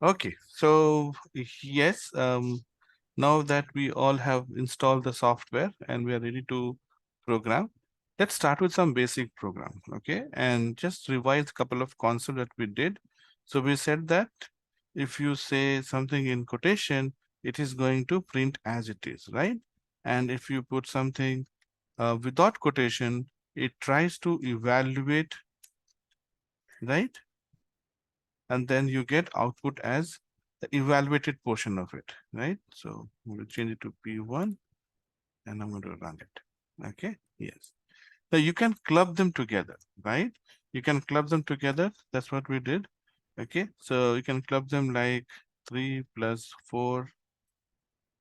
Okay, so yes, now that we all have installed the software and we are ready to program, let's start with some basic program, okay? And just revise a couple of concepts that we did. So we said that if you say something in quotation, it is going to print as it is, right? And if you put something without quotation, it tries to evaluate, right? And then you get output as the evaluated portion of it, right? So I'm going to change it to P1 and I'm going to run it. Okay, yes. So you can club them together, right? You can club them together. That's what we did. Okay, so you can club them like 3 plus 4,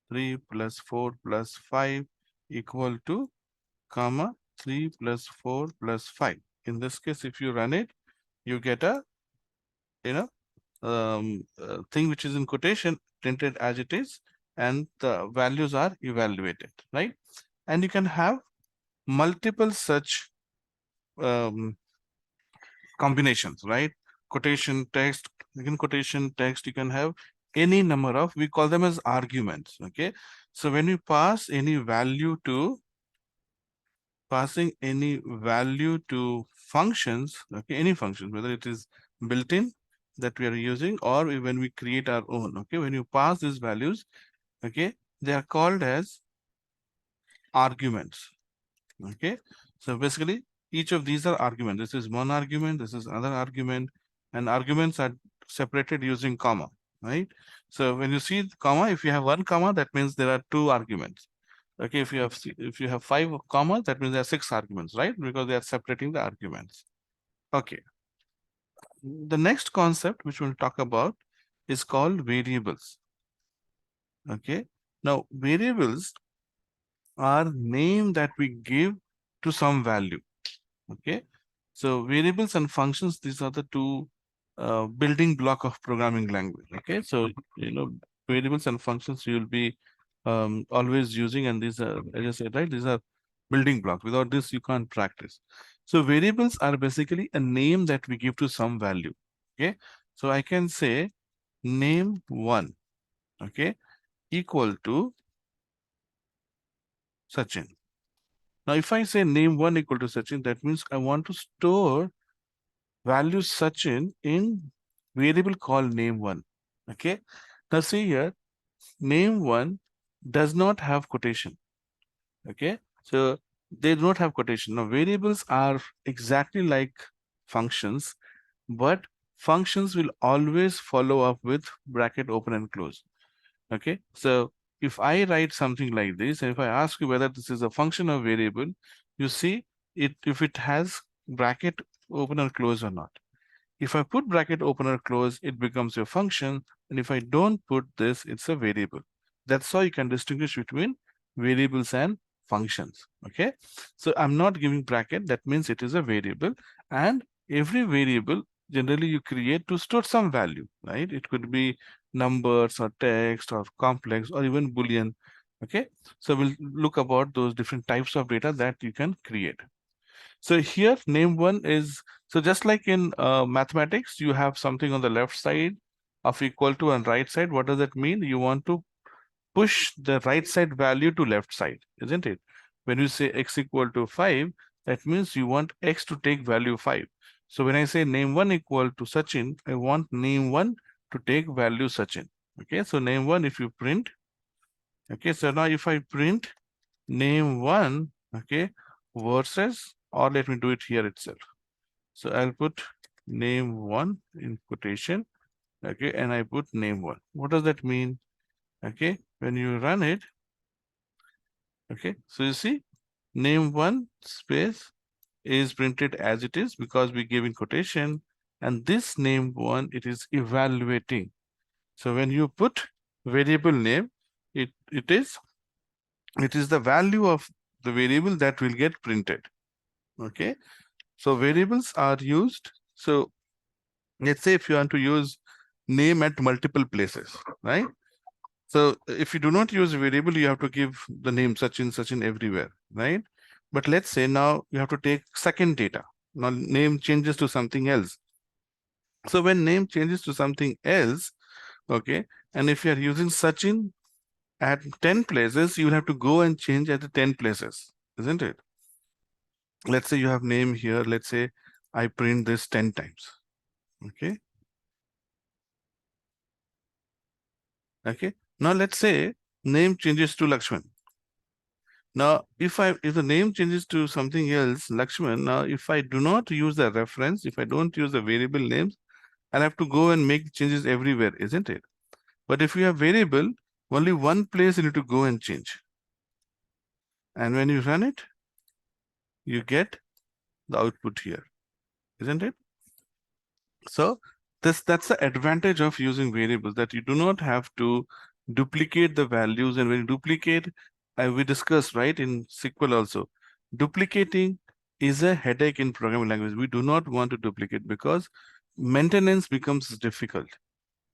3 plus 4 plus 5 equal to comma 3 plus 4 plus 5. In this case, if you run it, you get a, you know, thing which is in quotation printed as it is, and the values are evaluated, right? And you can have multiple such um, combinations, right? Quotation text, in quotation text, you can have any number of, we call them as arguments, okay? So when you pass any value to, passing any value to functions, okay, any function, whether it is built-in that we are using or when we create our own, okay, when you pass these values, okay, they are called as arguments, okay. So basically each of these are arguments. This is one argument, this is another argument, and arguments are separated using comma, right? So when you see the comma, if you have one comma, that means there are two arguments. Okay, if you have five commas, that means there are six arguments, right? Because they are separating the arguments. Okay. The next concept which we'll talk about is called variables. Okay. Now variables are name that we give to some value. Okay. So variables and functions, these are the two building block of programming language. Okay. So, variables and functions you will be always using, and these are, as I said, right, these are building blocks. Without this, you can't practice. So variables are basically a name that we give to some value. Okay. So I can say name1, okay, equal to Sachin. Now, if I say name1 equal to Sachin, that means I want to store value Sachin in variable called name1. Okay. Now see here, name1 does not have quotation. Okay. So they do not have quotation. Now variables are exactly like functions, but functions will always follow up with bracket open and close. Okay. So if I write something like this, and if I ask you whether this is a function or variable, you see it if it has bracket open or close or not. If I put bracket open or close, it becomes a function. And if I don't put this, it's a variable. That's how you can distinguish between variables and functions. Okay. So I'm not giving bracket. That means it is a variable. And every variable generally you create to store some value, right? It could be numbers or text or complex or even Boolean. Okay. So we'll look about those different types of data that you can create. So here name1 is, so just like in mathematics, you have something on the left side of equal to and right side. What does that mean? You want to push the right side value to left side, isn't it? When you say x equal to 5, that means you want x to take value 5. So when I say name1 equal to Sachin, I want name1 to take value Sachin. Okay, so name1 if you print, okay, so now if I print name1, okay, versus, or let me do it here itself. So I'll put name1 in quotation, okay, and I put name1. What does that mean? Okay, when you run it, okay, so you see name1 space is printed as it is because we gave in quotation, and this name1 it is evaluating. So when you put variable name, it is the value of the variable that will get printed. Okay, so variables are used. So let's say if you want to use name at multiple places, right? So if you do not use a variable, you have to give the name Sachin everywhere, right? But let's say now you have to take second data. Now name changes to something else. So when name changes to something else, Okay. And if you are using Sachin at 10 places, you will have to go and change at the 10 places, isn't it? Let's say you have name here. Let's say I print this 10 times. Okay. Okay. Now let's say name changes to Lakshman. Now, if the name changes to something else, Lakshman, now if I do not use the reference, if I don't use the variable names, I'll have to go and make changes everywhere, isn't it? But if you have variable, only one place you need to go and change. And when you run it, you get the output here, isn't it? So that's the advantage of using variables, that you do not have to duplicate the values. And when you duplicate, we discussed, right, in SQL also, duplicating is a headache in programming language. We do not want to duplicate because maintenance becomes difficult.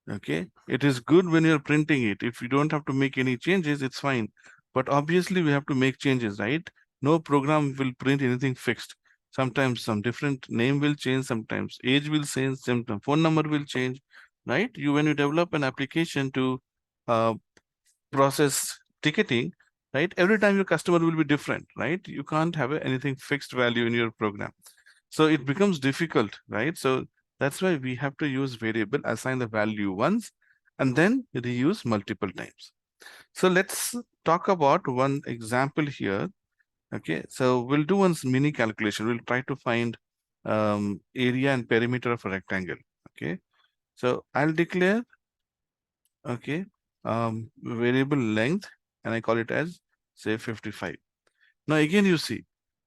Okay, it is good when you're printing it. If you don't have to make any changes, it's fine. But obviously we have to make changes, right? No program will print anything fixed. Sometimes some different name will change, sometimes age will change, sometimes phone number will change, right? When you develop an application to uh, process ticketing, right? Every time your customer will be different, right? You can't have anything fixed value in your program. So it becomes difficult, right? So that's why we have to use variable, assign the value once, and then reuse multiple times. So let's talk about one example here. Okay, so we'll do one mini calculation. We'll try to find area and perimeter of a rectangle. Okay, so I'll declare, okay, variable length, and I call it as, say, 55. Now again, you see,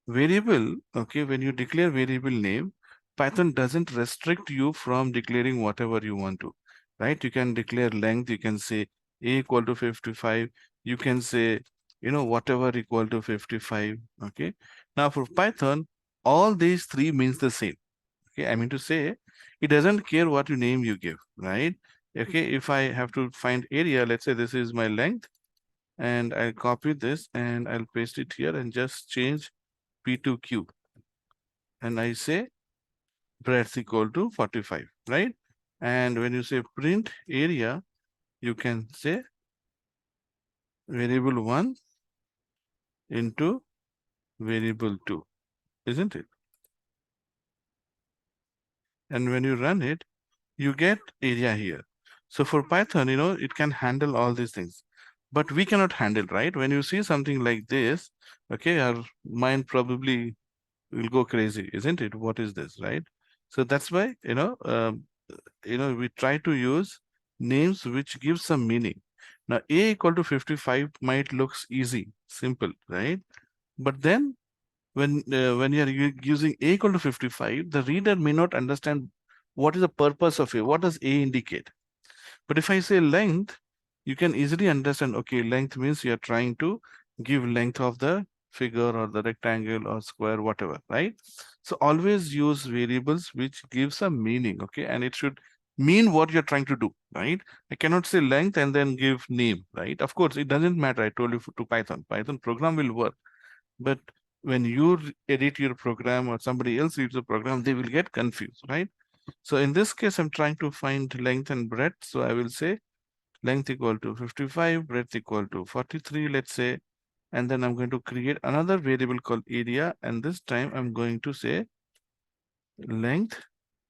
variable, okay, when you declare variable name, Python doesn't restrict you from declaring whatever you want to, right? You can declare length, you can say a equal to 55, you can say, whatever equal to 55, okay? Now for Python, all these three means the same, okay? I mean to say, it doesn't care what you name you give, right? Okay, if I have to find area, let's say this is my length, and I'll copy this and I'll paste it here and just change P to Q. And I say breadth equal to 45, right? And when you say print area, you can say variable 1 into variable 2, isn't it? And when you run it, you get area here. So for Python, it can handle all these things, but we cannot handle, right? When you see something like this, okay, our mind probably will go crazy, isn't it? What is this, right? So that's why, we try to use names which give some meaning. Now, a equal to 55 might looks easy, simple, right? But then when you are using a equal to 55, the reader may not understand what is the purpose of a. What does a indicate? But if I say length, you can easily understand, okay, length means you are trying to give length of the figure or the rectangle or square, whatever, right? So always use variables which give some meaning, okay? And it should mean what you're trying to do, right? I cannot say length and then give name, right? Of course, it doesn't matter. I told you to Python. Python program will work. But when you edit your program or somebody else reads the program, they will get confused, right? So in this case, I'm trying to find length and breadth. So I will say length equal to 55, breadth equal to 43, let's say. And then I'm going to create another variable called area. And this time I'm going to say length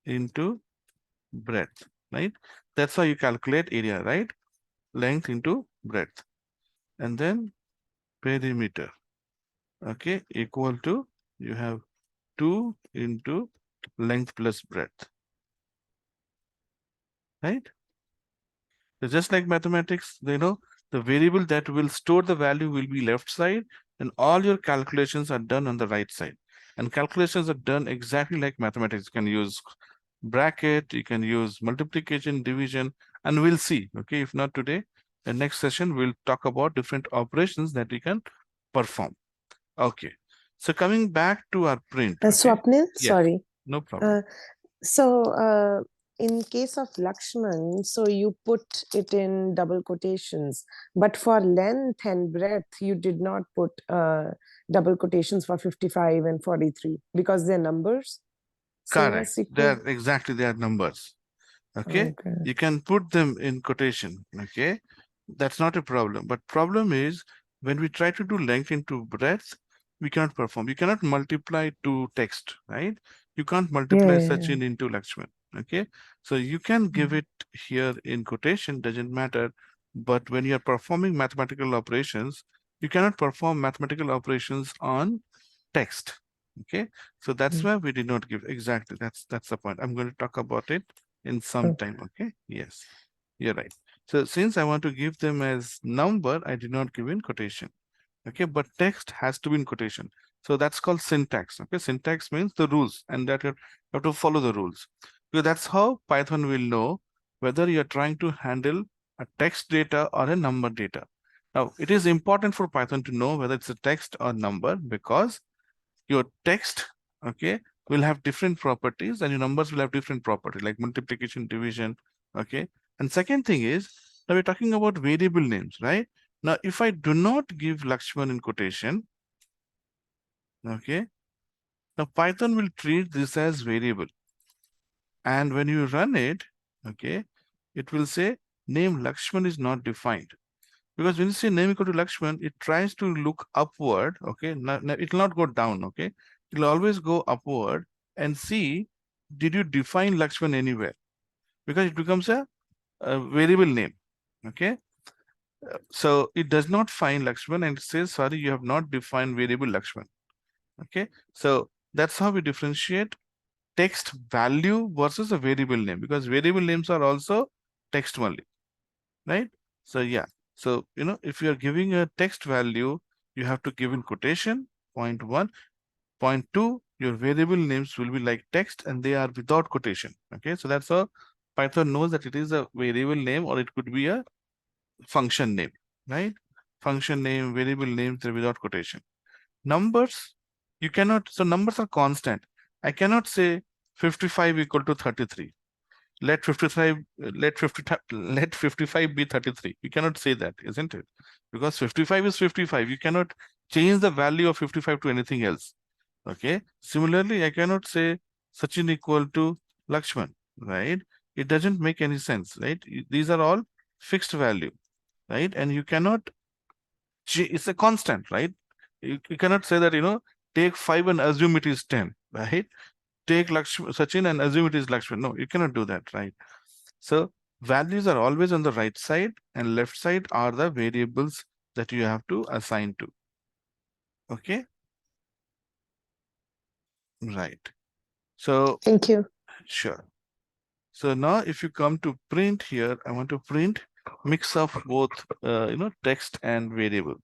into breadth, right? That's how you calculate area, right? Length into breadth. And then perimeter, okay, equal to, you have 2 into length plus breadth, right? So just like mathematics, the variable that will store the value will be left side, and all your calculations are done on the right side. And calculations are done exactly like mathematics. You can use bracket, you can use multiplication, division, and we'll see, okay? If not today, the next session, we'll talk about different operations that we can perform. Okay. So coming back to our print. Okay? Swapnil, Yes, sorry. no problem. So in case of Lakshman, so you put it in double quotations, but for length and breadth, you did not put double quotations for 55 and 43 because they're numbers. Correct. Same as They are numbers. Okay, Okay. you can put them in quotation. Okay, that's not a problem. But problem is when we try to do length into breadth, we cannot perform. You cannot multiply to text, right? You can't multiply Yeah. Sachin into Lakshman. Okay, so you can give Mhm. it here in quotation, doesn't matter. But when you're performing mathematical operations, you cannot perform mathematical operations on text. Okay, so that's Mm. why we did not give exactly. That's the point. I'm going to talk about it in some Okay. time. Okay, yes, you're right. So since I want to give them as number, I did not give in quotation. Okay, but text has to be in quotation. So that's called syntax. Okay, syntax means the rules, and that you have to follow the rules. Because that's how Python will know whether you're trying to handle a text data or a number data. Now, it is important for Python to know whether it's a text or number because your text, okay, will have different properties and your numbers will have different properties like multiplication, division, okay. And second thing is, now we're talking about variable names, right? Now, if I do not give Lakshman in quotation, okay, now Python will treat this as variable. And when you run it, okay, it will say name Lakshman is not defined. Because when you say name equal to Lakshman, it tries to look upward, okay? It will not go down, okay? It will always go upward and see, did you define Lakshman anywhere? Because it becomes a variable name, okay? So it does not find Lakshman and it says, sorry, you have not defined variable Lakshman, okay? So that's how we differentiate text value versus a variable name because variable names are also text only, right? So yeah, so if you are giving a text value, you have to give in quotation, point one. Point two, your variable names will be like text and they are without quotation. Okay, so that's how Python knows that it is a variable name or it could be a function name, right? Function name, variable names, they're without quotation. Numbers, you cannot, so numbers are constant. I cannot say 55 equal to 33. Let 55 let 55 be 33. You cannot say that, isn't it? Because 55 is 55. You cannot change the value of 55 to anything else. Okay, similarly I cannot say Sachin equal to Lakshman, right? It doesn't make any sense, right? These are all fixed value, right? And you cannot it's a constant, right? You cannot say that take 5 and assume it is 10, right? Take Sachin and assume it is Lakshman. No, you cannot do that, right? So values are always on the right side and left side are the variables that you have to assign to. Okay, right. So Thank you. sure. So now if you come to print here, I want to print mix of both, text and variable.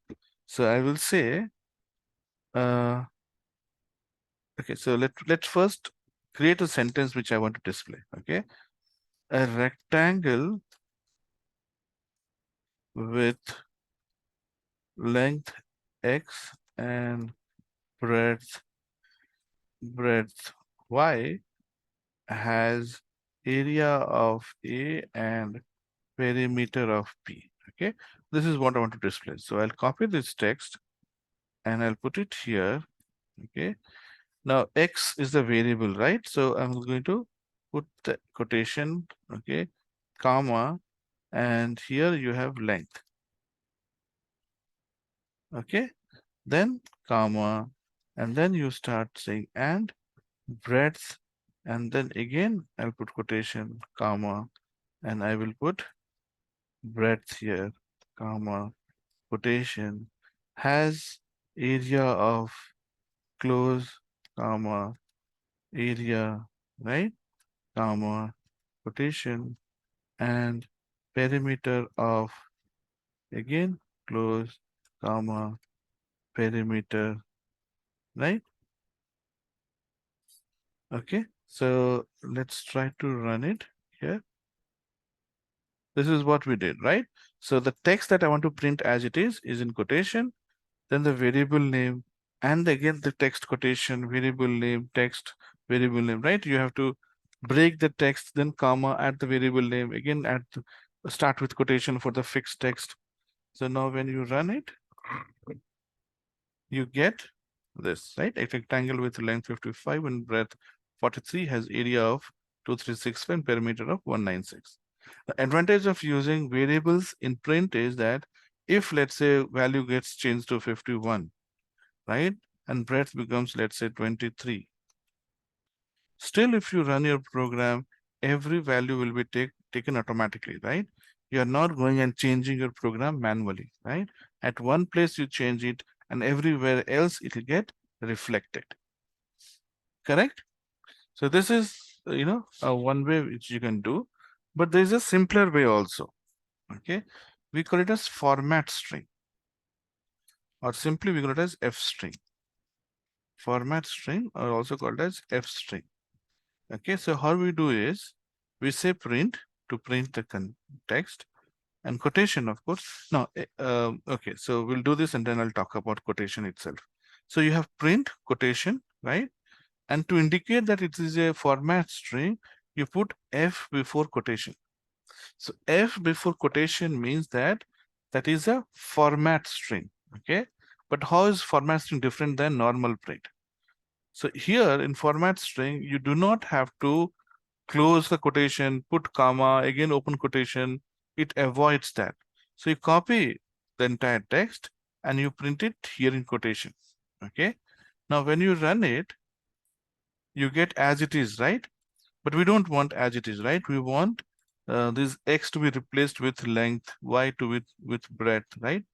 So I will say, okay, so let's first create a sentence which I want to display. Okay, a rectangle with length x and breadth y has area of A and perimeter of P. Okay, this is what I want to display. So I'll copy this text and I'll put it here. Okay, now X is the variable, right? So I'm going to put the quotation, okay, comma, and here you have length. Okay, then comma, and then you start saying and breadth, and then again I'll put quotation, comma, and I will put breadth here, comma, quotation, has area of close, comma, area, right, comma, quotation, and perimeter of, again, close, comma, perimeter, right? Okay, so let's try to run it here. This is what we did, right? So the text that I want to print as it is in quotation, then the variable name, and again the text quotation, variable name, text, variable name, right? You have to break the text, then comma, add the variable name, again start with quotation for the fixed text. So now when you run it, you get this, right? A rectangle with length 55 and breadth 43 has area of 2365 parameter of 196. The advantage of using variables in print is that if, let's say, value gets changed to 51, right, and breadth becomes, let's say, 23, still if you run your program, every value will be taken automatically, right? You are not going and changing your program manually, right? At one place you change it and everywhere else it will get reflected. Correct? So this is, one way which you can do, but there is a simpler way also. Okay, we call it as format string, or simply we call it as F string. Format string, or also called as F string. Okay, so how we do is we say print to print the text, and quotation, of course. Now, okay, so we'll do this and then I'll talk about quotation itself. So you have print quotation, right? And to indicate that it is a format string, you put F before quotation. So F before quotation means that that is a format string, okay? But how is format string different than normal print? So here in format string, you do not have to close the quotation, put comma, again open quotation. It avoids that. So you copy the entire text and you print it here in quotation, okay? Now when you run it, you get as it is, right? But we don't want as it is, right? We want this X to be replaced with length, Y to with breadth, right?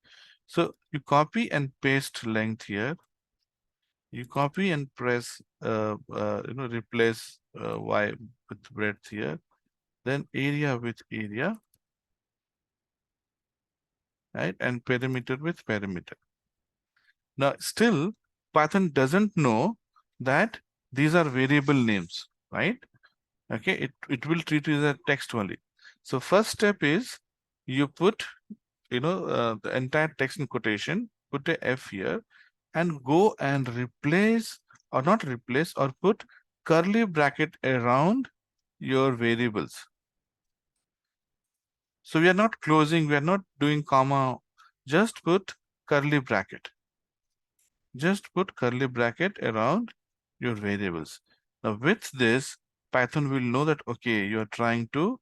So you copy and paste length here. You copy and press, replace Y with breadth here. Then area with area, right? And perimeter with perimeter. Now, still, Python doesn't know that these are variable names, right? Okay, it will treat it as a text only. So first step is you put, the entire text in quotation, put a F here, and go and replace, or not replace, or put curly bracket around your variables. So we are not closing, we are not doing comma, just put curly bracket. Just put curly bracket around your variables. Now with this, Python will know that, okay, you are trying to,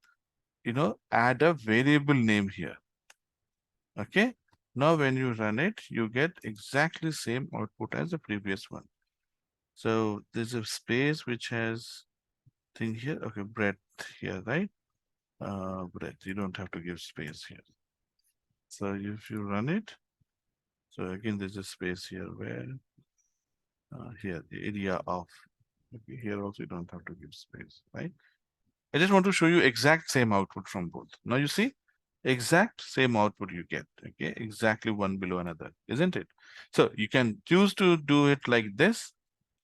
add a variable name here. Okay. Now when you run it, you get exactly same output as the previous one. So there's a space which has thing here. Okay, breadth here, right? Breadth, you don't have to give space here. So if you run it, so again, there's a space here where here the area of, okay, here also you don't have to give space, right? I just want to show you exact same output from both. Now you see, exact same output you get, okay? Exactly one below another, isn't it? So you can choose to do it like this,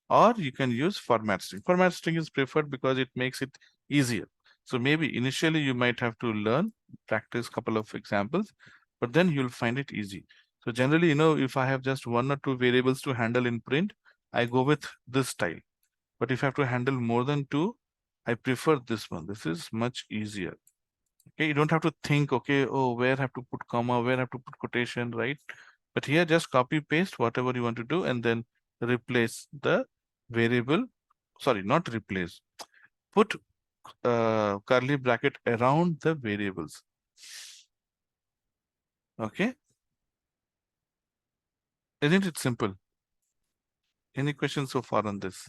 or you can use format string. Format string is preferred because it makes it easier. So maybe initially you might have to learn, practice couple of examples, but then you'll find it easy. So generally, if I have just one or two variables to handle in print, I go with this style. But if I have to handle more than two, I prefer this one. This is much easier. Okay, you don't have to think, okay, oh, where I have to put comma, where I have to put quotation, right? But here just copy paste whatever you want to do and then replace the variable. Sorry, not replace. Put curly bracket around the variables. Okay. Isn't it simple? Any questions so far on this?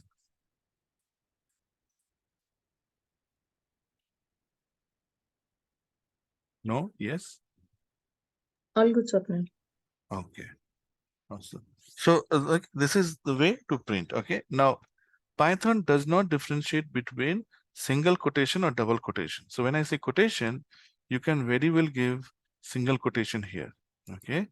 No? Yes? All good, Swapnil. Okay. Awesome. So like this is the way to print. Okay. Now Python does not differentiate between single quotation or double quotation. So when I say quotation, you can very well give single quotation here. Okay.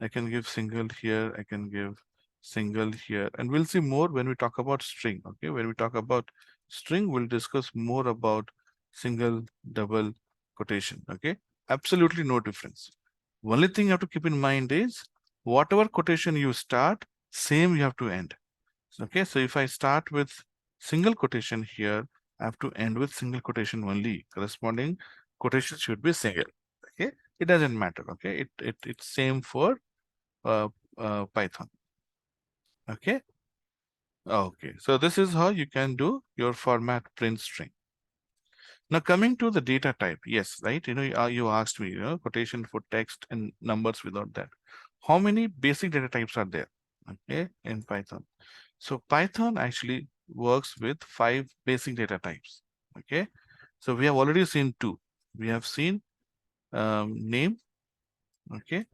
I can give single here. I can give single here. And we'll see more when we talk about string. Okay. When we talk about string, we'll discuss more about single, double quotation. Okay. Absolutely no difference. Only thing you have to keep in mind is whatever quotation you start, same you have to end. Okay, so if I start with single quotation here, I have to end with single quotation only. Corresponding quotation should be single. Okay, it doesn't matter. Okay, it's same for Python. Okay. Okay, so this is how you can do your format print string. Now coming to the data type, yes, right? You asked me, quotation for text and numbers without that. How many basic data types are there? Okay, in Python. So Python actually works with 5 basic data types. Okay, so we have already seen 2. We have seen name. Okay,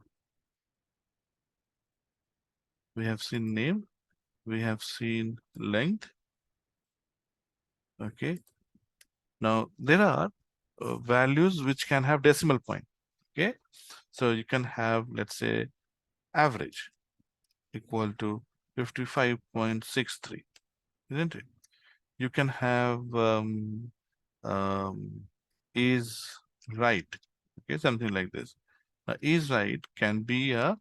we have seen name. We have seen length. Okay, now there are values which can have decimal point. Okay, so you can have, let's say, average equal to 55.63, isn't it? You can have is right, okay, something like this. Is right can be a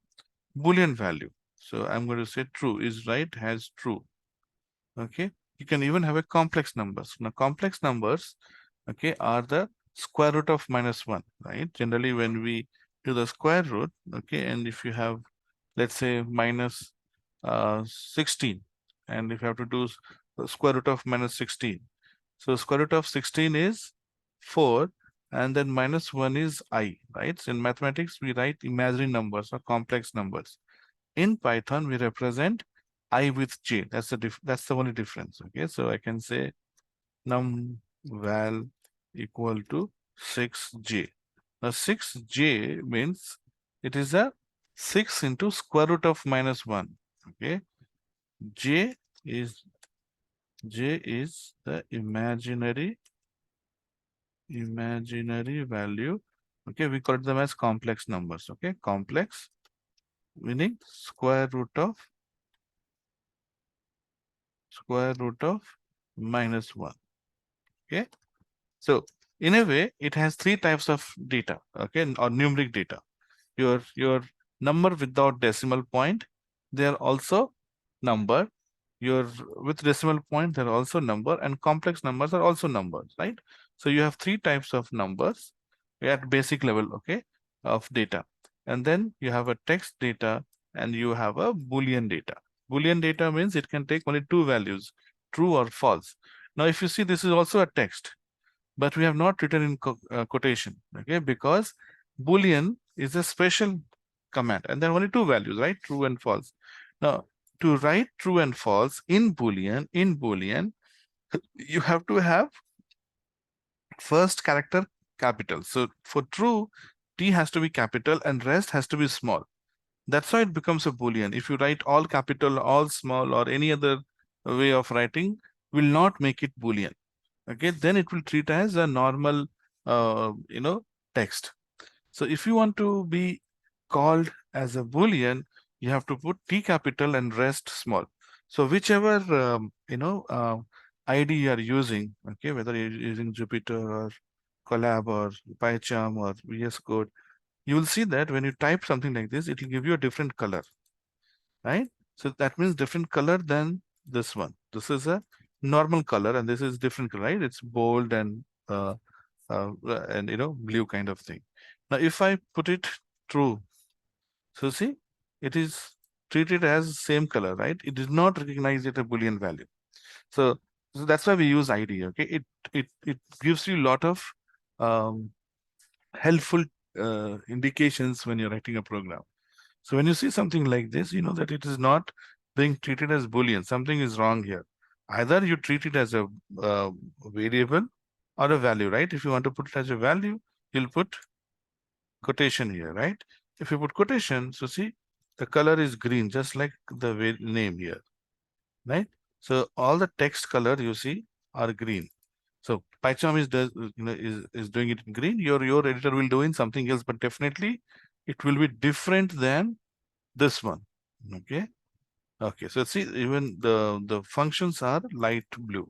Boolean value. So I'm going to say true. Is right has true. Okay. You can even have a complex numbers. Now complex numbers, okay, are the square root of -1, right? Generally when we do the square root, okay, and if you have, let's say, minus 16, and if you have to do the square root of -16, so square root of 16 is 4, and then -1 is I, right? So in mathematics we write imaginary numbers or complex numbers. In Python we represent I with j. That's the only difference. Okay, so I can say num val equal to 6j. Now 6j means it is a 6 into square root of -1. Okay, j is the imaginary value. Okay, we call them as complex numbers. Okay, complex meaning square root of -1. Okay, so in a way it has 3 types of data, okay, or numeric data. Your number without decimal point, they are also number. Your with decimal point, they're also number, and complex numbers are also numbers, right? So you have 3 types of numbers at basic level, okay, of data. And then you have a text data and you have a Boolean data. Boolean data means it can take only 2 values, true or false. Now, if you see, this is also a text, but we have not written in quotation, okay, because Boolean is a special command and there are only 2 values, right? True and false. Now, to write true and false in Boolean, you have to have first character capital. So for true, T has to be capital and rest has to be small. That's why it becomes a Boolean. If you write all capital, all small, or any other way of writing, will not make it Boolean. Okay, then it will treat as a normal, text. So if you want to be called as a Boolean, you have to put T capital and rest small. So whichever, ID you are using, okay, whether you're using Jupyter or Colab or PyCharm or VS Code, you will see that when you type something like this, it will give you a different color, right? So that means different color than this one. This is a normal color and this is different color, right? It's bold and blue kind of thing. Now, if I put it true, so see, it is treated as same color, right? It did not recognize it a Boolean value. So that's why we use ID. Okay, it gives you a lot of helpful indications when you're writing a program. So when you see something like this, you know that it is not being treated as Boolean. Something is wrong here. Either you treat it as a variable or a value, right? If you want to put it as a value, you'll put quotation here, right? If you put quotation, so see, the color is green, just like the name here, right? So all the text color you see are green. So PyCharm is doing it in green. Your editor will do in something else, but definitely it will be different than this one. Okay. Okay. So see, even the functions are light blue.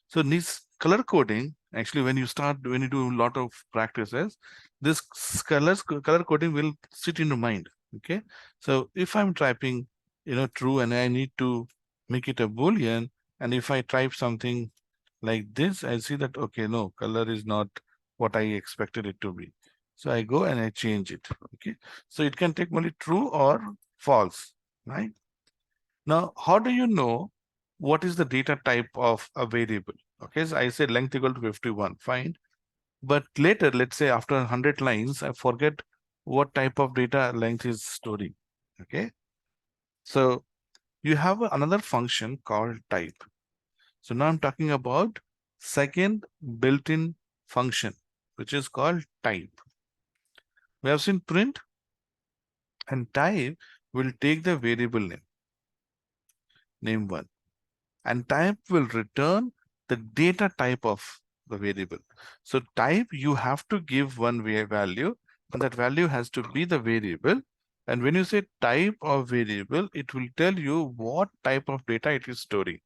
So this color coding, actually, when you do a lot of practices, this color coding will sit in your mind. Okay. So if I'm typing, true, and I need to make it a Boolean, and if I type something like this, I see that, okay, no, color is not what I expected it to be. So I go and I change it. Okay. So it can take only true or false, right? Now, how do you know what is the data type of a variable? Okay, so I say length equal to 51. Fine. But later, let's say after 100 lines, I forget what type of data length is storing. Okay. So you have another function called type. So now I'm talking about second built-in function, which is called type. We have seen print, and type will take the variable name one, and type will return the data type of the variable. So type, you have to give one value, and that value has to be the variable. And when you say type of variable, it will tell you what type of data it is storing.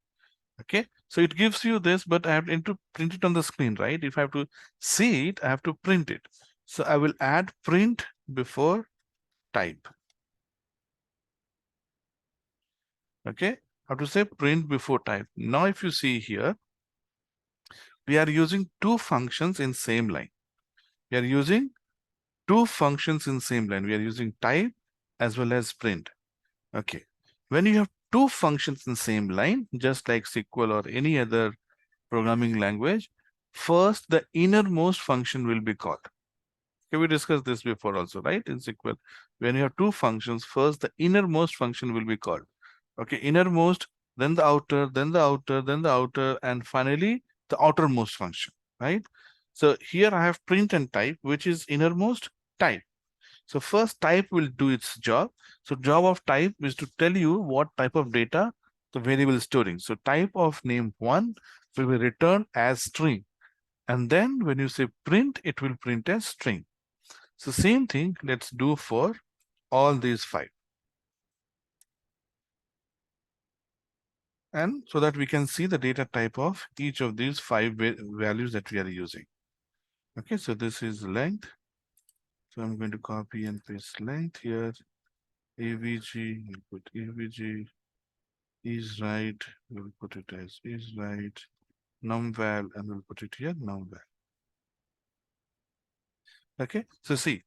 Okay, so it gives you this, but I have to print it on the screen, right? If I have to see it, I have to print it. So I will add print before type. Okay, I have to say print before type. Now, if you see here, we are using two functions in same line. We are using two functions in same line. We are using type as well as print. Okay, when you have two functions in same line, just like SQL or any other programming language, first the innermost function will be called. Okay, we discussed this before also, right? In SQL, when you have two functions, first the innermost function will be called. Okay, innermost, then the outer, then the outer, then the outer, and finally the outermost function, right? So here I have print and type, which is innermost type. So first type will do its job. So job of type is to tell you what type of data the variable is storing. So type of name one will be returned as string. And then when you say print, it will print as string. So same thing, let's do for all these five. And so that we can see the data type of each of these five values that we are using. Okay, so this is length. So I'm going to copy and paste length here. AVG, we'll put AVG. Is right, we'll put it as is right. Numval, and we'll put it here, numval. Okay, so see,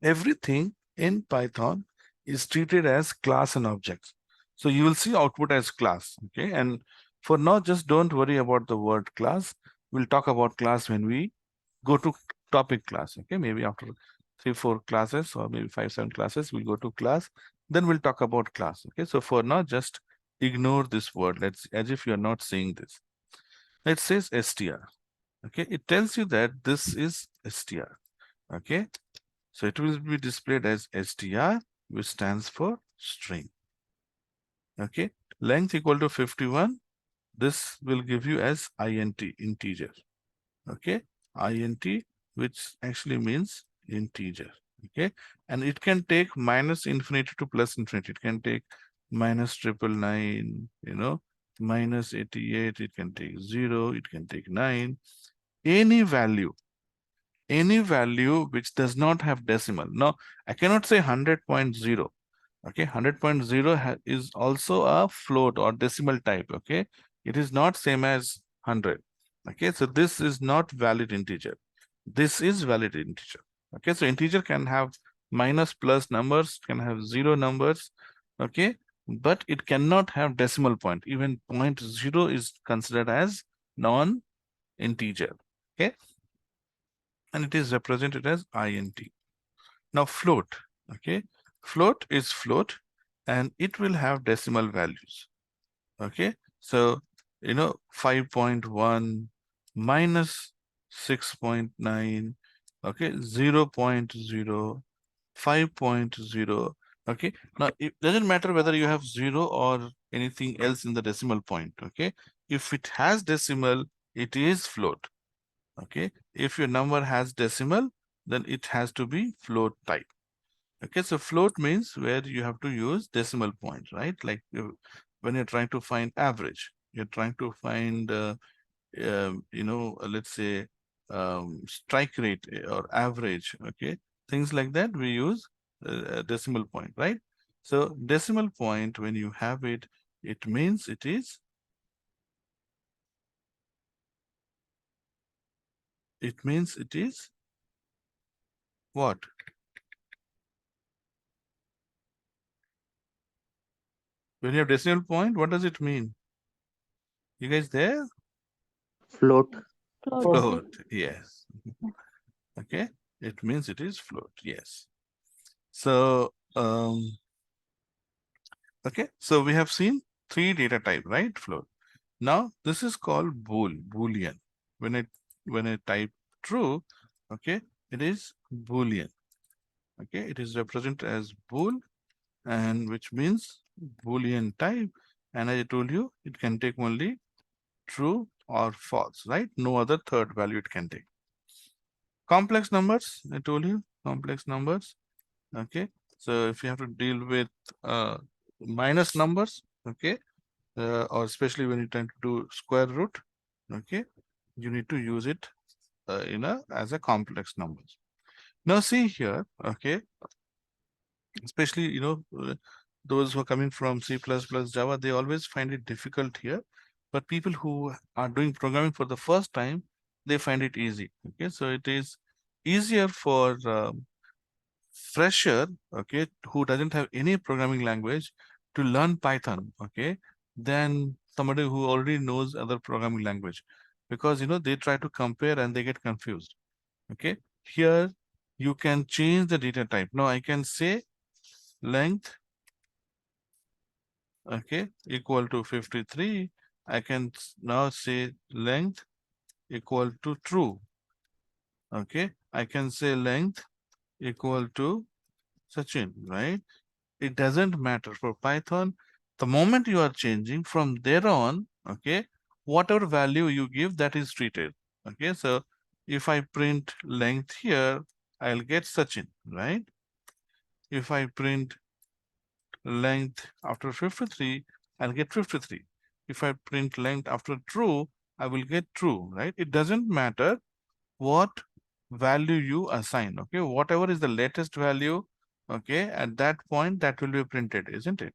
everything in Python is treated as class and objects. So you will see output as class. Okay, and for now, just don't worry about the word class. We'll talk about class when we go to topic class. Okay, maybe after 3-4 classes or maybe 5-7 classes, we'll go to class. Then we'll talk about class. Okay, so for now, just ignore this word. Let's, as if you're not seeing this. It says str. Okay, it tells you that this is str. Okay, so it will be displayed as str, which stands for string. Okay, length equal to 51. This will give you as int, integer. Okay, int, which actually means integer. Okay, and it can take minus infinity to plus infinity. It can take minus 999, you know, minus 88. It can take 0. It can take 9. Any value which does not have decimal. Now, I cannot say 100.0. Okay, 100.0 is also a float or decimal type. Okay, it is not same as 100. Okay, so this is not valid integer. This is valid integer. Okay, so integer can have minus plus numbers, can have 0 numbers. Okay, but it cannot have decimal point. Even 0.0 is considered as non-integer. Okay, and it is represented as int. Now float, okay, float is float, and it will have decimal values. Okay, so 5.1 minus 6.9, okay, 0.0, 5.0. Okay, now it doesn't matter whether you have 0 or anything else in the decimal point. Okay, if it has decimal, it is float. Okay, if your number has decimal, then it has to be float type. Okay, so float means where you have to use decimal point, right? Like when you're trying to find average, you're trying to find, let's say strike rate or average. Okay, things like that we use a decimal point, right? So decimal point, when you have it, it means it is what? When you have decimal point, what does it mean? You guys there? Float. Float, yes. Okay, it means it is float, yes. So, okay, so we have seen three data type, right? Float. Now this is called Boolean. When I type true, okay, it is Boolean. Okay, it is represented as bool, and which means Boolean type. And as I told you, it can take only true or false, right? No other third value it can take. Complex numbers, I told you, complex numbers. Okay, so if you have to deal with minus numbers, okay, or especially when you tend to do square root, okay, you need to use it as a complex numbers. Now see here, okay, especially those who are coming from C++, Java, they always find it difficult here. But people who are doing programming for the first time, they find it easy. Okay, so it is easier for fresher, okay, who doesn't have any programming language to learn Python, okay, than somebody who already knows other programming language, because they try to compare and they get confused. Okay, here you can change the data type. Now I can say length, okay, equal to 53. I can now say length equal to true. Okay, I can say length equal to Sachin, right? It doesn't matter for Python. The moment you are changing from there on, okay, whatever value you give, that is treated. Okay, so if I print length here, I'll get Sachin, right? If I print length after 53, I'll get 53. If I print length after true, I will get true, right? It doesn't matter what value you assign, okay? Whatever is the latest value, okay, at that point, that will be printed, isn't it?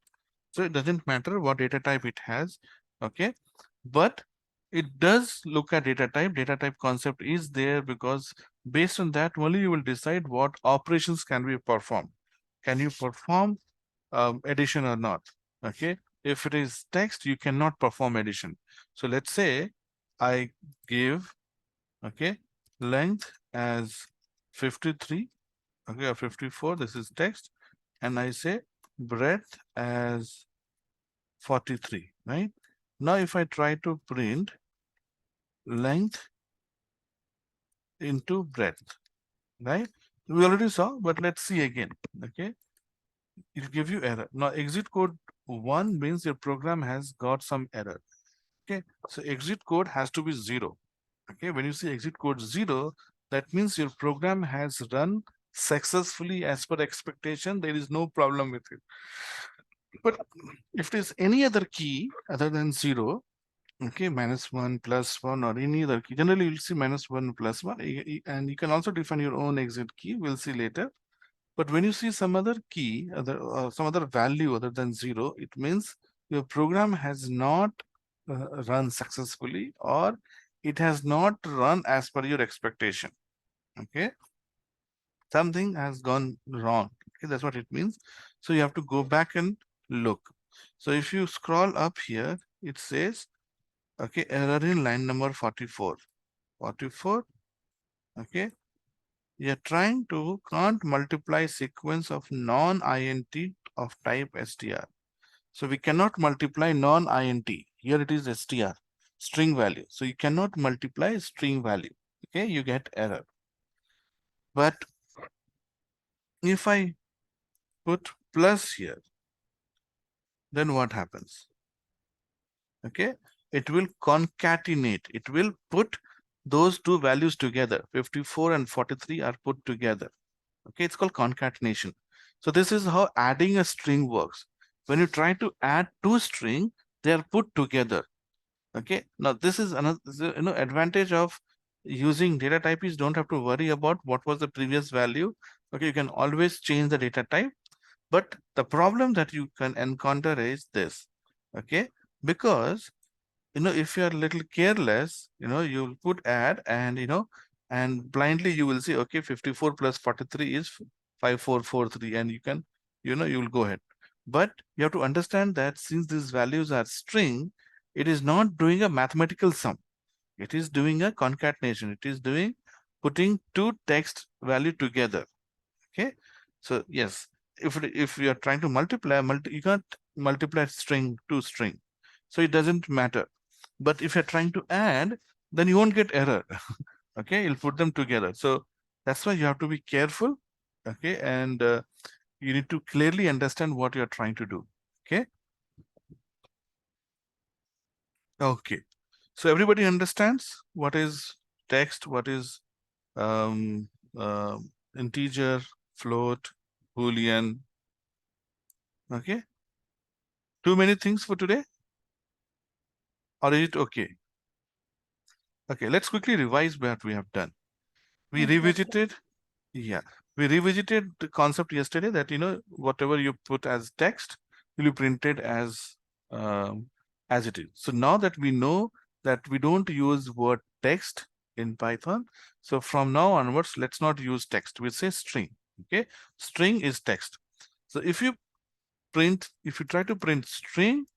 So it doesn't matter what data type it has, okay? But it does look at data type. Data type concept is there because based on that only you will decide what operations can be performed. Can you perform addition or not? Okay, if it is text, you cannot perform addition. So let's say I give, okay, length as 53, okay, or 54, this is text, and I say breadth as 43, right? Now if I try to print length into breadth, right? We already saw, but let's see again, okay? It will give you error. Now exit code 1 means your program has got some error. Okay, so exit code has to be 0. Okay, when you see exit code 0, that means your program has run successfully as per expectation. There is no problem with it. But if there's any other key other than 0, okay, -1, +1, or any other key, generally you'll see -1, +1, and you can also define your own exit key. We'll see later. But when you see some other key, some other value other than 0, it means your program has not run successfully, or it has not run as per your expectation. Okay, something has gone wrong. Okay, that's what it means. So you have to go back and look. So if you scroll up here, it says, okay, error in line number 44. 44, okay. You're trying to can't multiply sequence of non-int of type str. So we cannot multiply non-int. Here it is str, string value. So you cannot multiply string value. Okay, you get error. But if I put plus here, then what happens? Okay, it will concatenate. It will put those two values together. 54 and 43 are put together. Okay, it's called concatenation. So this is how adding a string works. When you try to add two string, they are put together. Okay, now this is another advantage of using data type is don't have to worry about what was the previous value. Okay, you can always change the data type. But the problem that you can encounter is this. Okay, because if you are a little careless, you'll put add, and and blindly you will say, okay, 54 plus 43 is 5443, and you can, you will go ahead. But you have to understand that since these values are string, it is not doing a mathematical sum. It is doing a concatenation. It is doing putting two text value together. Okay. So yes, if you are trying to multiply, you can't multiply string to string. So it doesn't matter. But if you're trying to add, then you won't get error. Okay, you'll put them together. So that's why you have to be careful. Okay, and you need to clearly understand what you're trying to do. Okay. Okay. So everybody understands what is text, what is um, integer, float, Boolean. Okay. Too many things for today? Or is it okay? Okay, let's quickly revise what we have done. We revisited, yeah, we revisited the concept yesterday that, whatever you put as text will be printed as it is. So now that we know that we don't use word text in Python, so from now onwards, let's not use text. We say string. Okay, string is text. So if you try to print string,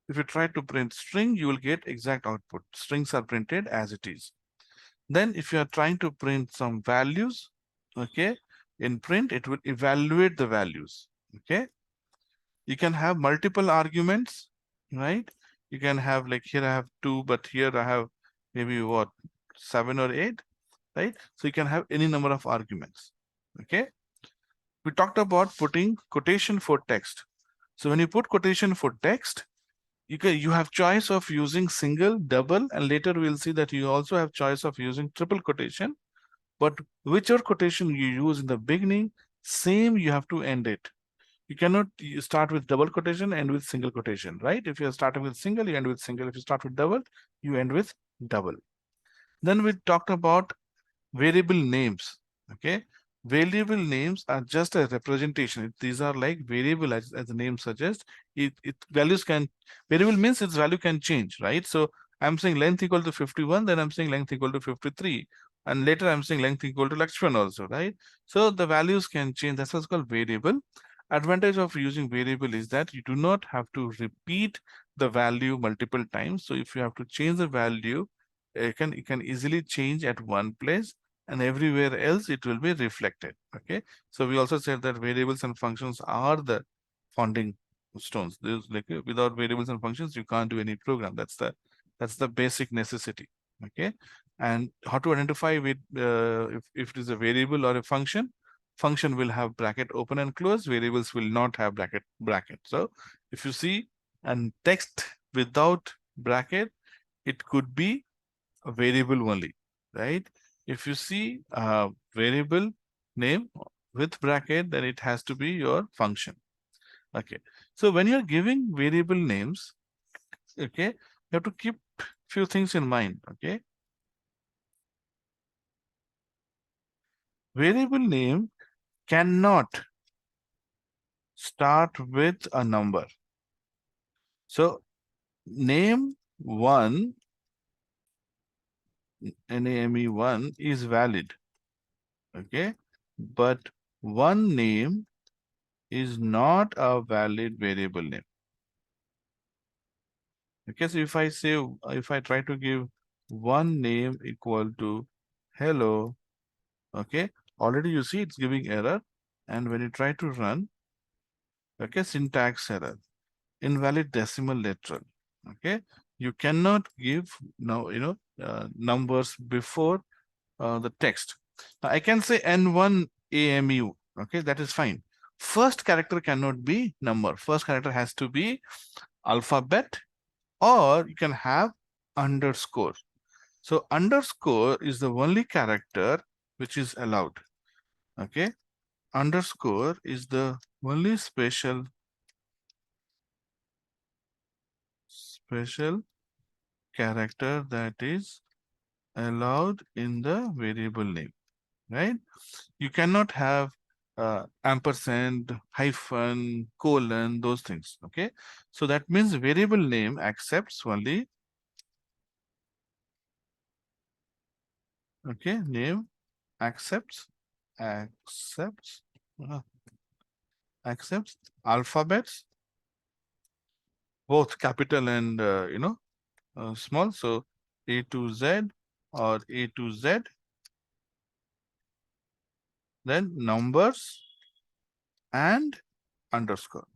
you will get exact output. Strings are printed as it is. Then if you are trying to print some values, okay, in print, it will evaluate the values. Okay. You can have multiple arguments, right? You can have, like, here I have 2, but here I have maybe what, 7 or 8, right? So you can have any number of arguments. Okay. We talked about putting quotation for text. So when you put quotation for text, you have choice of using single, double, and later we'll see that you also have choice of using triple quotation. But whichever quotation you use in the beginning, same you have to end it. You cannot start with double quotation, end with single quotation, right? If you're starting with single, you end with single. If you start with double, you end with double. Then we talked about variable names. Okay. Variable names are just a representation. These are like variable, as the name suggests. Variable means its value can change, right? So I'm saying length equal to 51, then I'm saying length equal to 53. And later I'm saying length equal to Lakshman also, right? So the values can change. That's what's called variable. Advantage of using variable is that you do not have to repeat the value multiple times. So if you have to change the value, you can easily change at one place, and everywhere else it will be reflected. Okay. So we also said that variables and functions are the founding stones. There's like, without variables and functions, you can't do any program. That's the basic necessity. Okay. And how to identify with if it is a variable or a function. Function will have bracket open and close. Variables will not have bracket. So if you see and text without bracket, it could be a variable only, right? If you see a variable name with bracket, then it has to be your function. Okay. So when you're giving variable names, okay, you have to keep few things in mind. Okay. Variable name cannot start with a number. So name1, name1 is valid. Okay. But one name is not a valid variable name. Okay, so if I try to give one name equal to hello, okay, already you see it's giving error. And when you try to run, okay, syntax error, invalid decimal literal. Okay, you cannot give now, numbers before the text. Now I can say N1 AMU, okay, that is fine. First character cannot be number. First character has to be alphabet, or you can have underscore. So underscore is the only character which is allowed. Okay. Underscore is the only special character that is allowed in the variable name, right? You cannot have ampersand, hyphen, colon, those things. Okay. So that means variable name accepts only, okay, name accepts alphabets, both capital and small. So A to Z or A to Z, then numbers and underscore.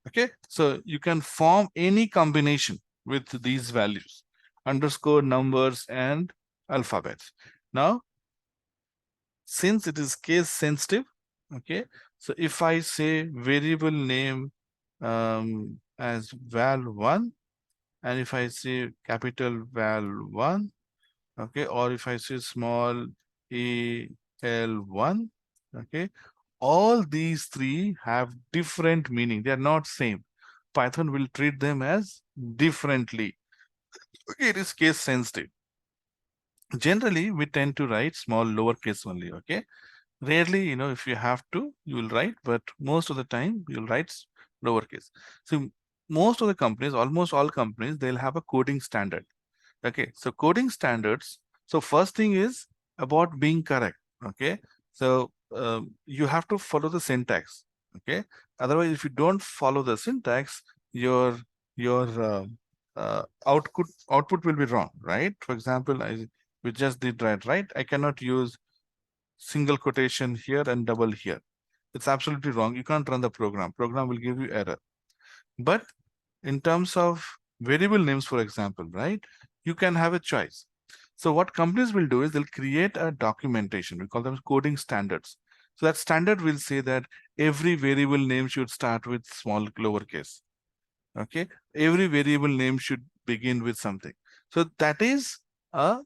Okay, so you can form any combination with these values, underscore, numbers, and alphabets. Now, since it is case sensitive, okay, so if I say variable name as val1, and if I say capital val1, okay, or if I say small al1, okay, all these three have different meaning. They are not same. Python will treat them as differently. Okay, it is case sensitive. Generally, we tend to write small lowercase only. Okay, rarely, if you have to, you will write, but most of the time you'll write lowercase. So most of the companies, almost all companies, they'll have a coding standard. Okay, so coding standards. So first thing is about being correct. Okay, so you have to follow the syntax. Okay, otherwise, if you don't follow the syntax, your output will be wrong, right? For example, we just did right. I cannot use single quotation here and double here. It's absolutely wrong. You can't run the program. Program will give you error. But in terms of variable names, for example, right, you can have a choice. So what companies will do is they'll create a documentation. We call them coding standards. So that standard will say that every variable name should start with small lowercase. Okay, every variable name should begin with something. So that is a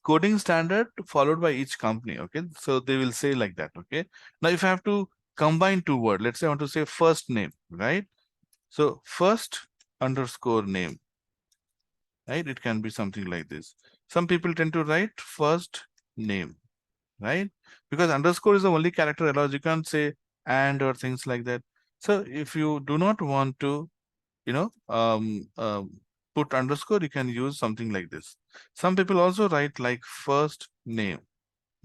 coding standard followed by each company. Okay, so they will say like that. Okay, now if I have to combine two words, let's say I want to say first name, right? So first underscore name, right? It can be something like this. Some people tend to write first name, right? Because underscore is the only character allowed. You can't say and or things like that. So if you do not want to, put underscore, you can use something like this. Some people also write like first name.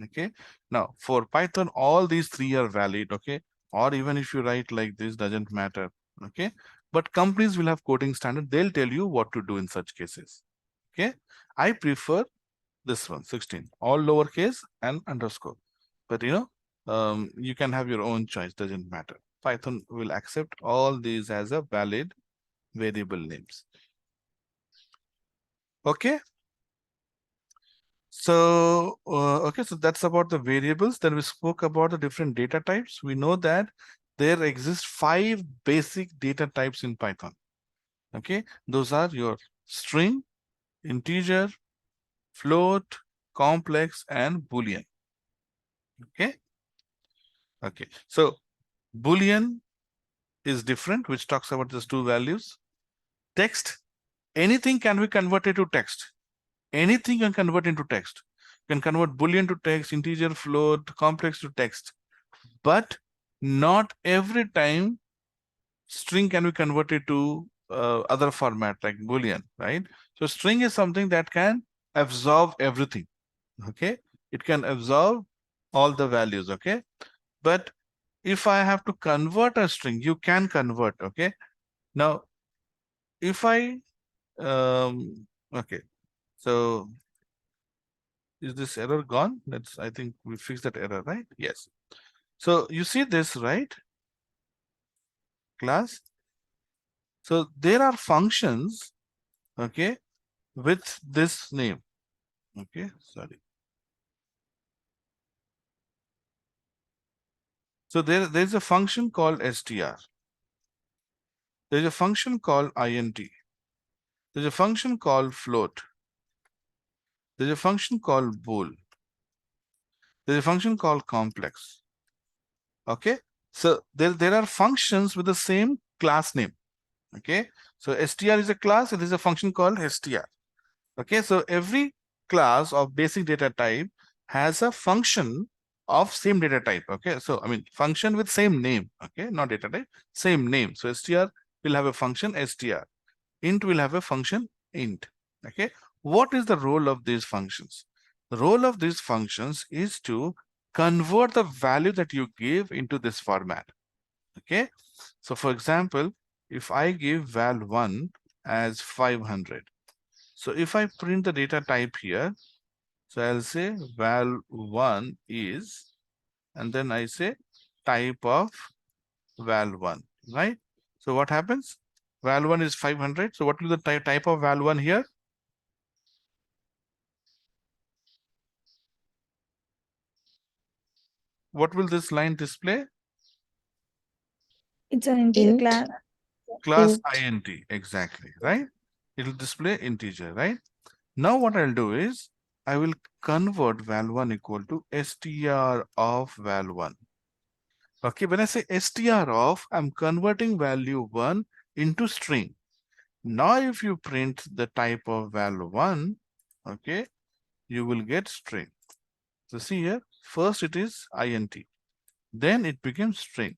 Okay. Now for Python, all these three are valid. Okay. Or even if you write like this, doesn't matter. Okay. But companies will have coding standard. They'll tell you what to do in such cases. Okay. I prefer this one, 16, all lowercase and underscore. But you can have your own choice, doesn't matter. Python will accept all these as a valid variable names. Okay. So, okay, so that's about the variables. Then we spoke about the different data types. We know that there exist 5 basic data types in Python. Okay, those are your string, integer, float, complex, and Boolean. Okay. Okay, so Boolean is different, which talks about these two values. Text, anything can be converted to text. Anything can convert into text. You can convert Boolean to text, integer, float, complex to text. But not every time string can be converted to other format like Boolean, right? So string is something that can absorb everything. Okay, it can absorb all the values. Okay, but if I have to convert a string, you can convert. Okay, now if I okay, so is this error gone? I think we fixed that error, right? Yes. So you see this, right? Class. So there are functions, okay, with this name. Okay, sorry. So there's a function called str. There's a function called int. There's a function called float. There's a function called bool. There's a function called complex. Okay, so there are functions with the same class name. Okay, so str is a class, and there's a function called str. Okay, so every class of basic data type has a function of same data type. Okay, so I mean function with same name. Okay, not data type, same name. So str will have a function str. Int will have a function int. Okay, what is the role of these functions? The role of these functions is to convert the value that you give into this format. Okay, so for example, if I give val1 as 500, So if I print the data type here, so I'll say val1 is, and then I say type of val1, right? So what happens? Val1 is 500. So what will the type of val1 here? What will this line display? It's an integer Int. class. Class Int. int, exactly, right? It will display integer, right? Now what I'll do is I will convert val1 equal to str of val1. Okay, when I say str of, I'm converting value 1 into string. Now if you print the type of val1, okay, you will get string. So see here, first it is int, then it becomes string.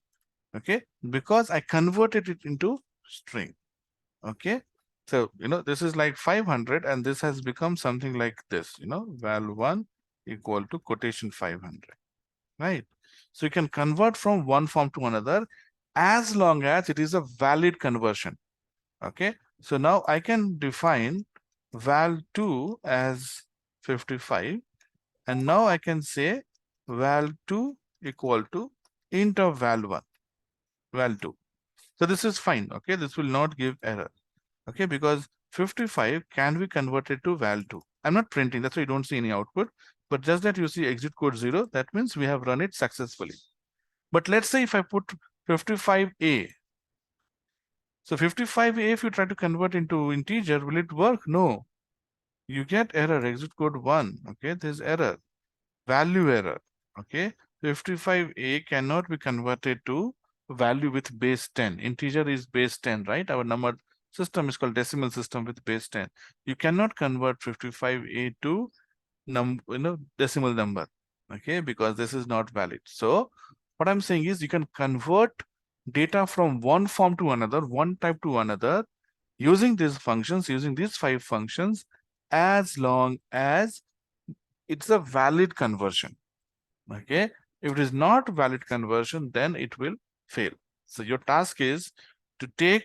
Okay, because I converted it into string. Okay, so this is like 500 and this has become something like this, val1 equal to quotation 500, right? So you can convert from one form to another as long as it is a valid conversion. Okay, so now I can define val2 as 55, and now I can say val2 equal to int of val1, val2. So this is fine. Okay, this will not give error. Okay, because 55 can be converted to val2. I'm not printing, that's why you don't see any output, but just that you see exit code 0, that means we have run it successfully. But let's say if I put 55a, so 55a, if you try to convert into integer, will it work? No, you get error, exit code 1. Okay, there's error, value error. Okay, 55a cannot be converted to value with base 10. Integer is base 10, right? Our number system is called decimal system with base 10. You cannot convert 55a to decimal number, okay, because this is not valid. So what I'm saying is you can convert data from one form to another, one type to another, using these functions, using these 5 functions, as long as it's a valid conversion. Okay, if it is not valid conversion, then it will fail. So your task is to take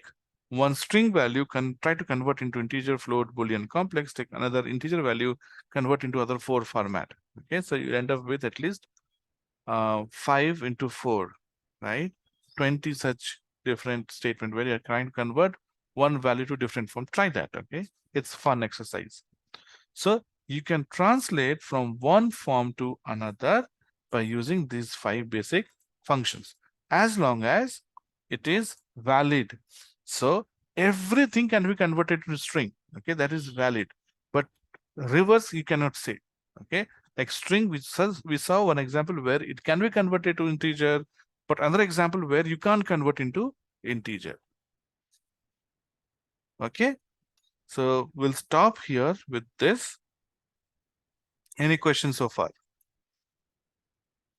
one string value, try to convert into integer, float, boolean, complex, take another integer value, convert into other 4 format. Okay, so you end up with at least 5 into 4, right? 20 such different statement where you're trying to convert one value to different form. Try that. Okay, it's fun exercise. So you can translate from one form to another by using these 5 basic functions, as long as it is valid. So everything can be converted to string. Okay, that is valid, but reverse you cannot say. Okay, like string, we saw one example where it can be converted to integer, but another example where you can't convert into integer. Okay, so we'll stop here with this. Any questions so far?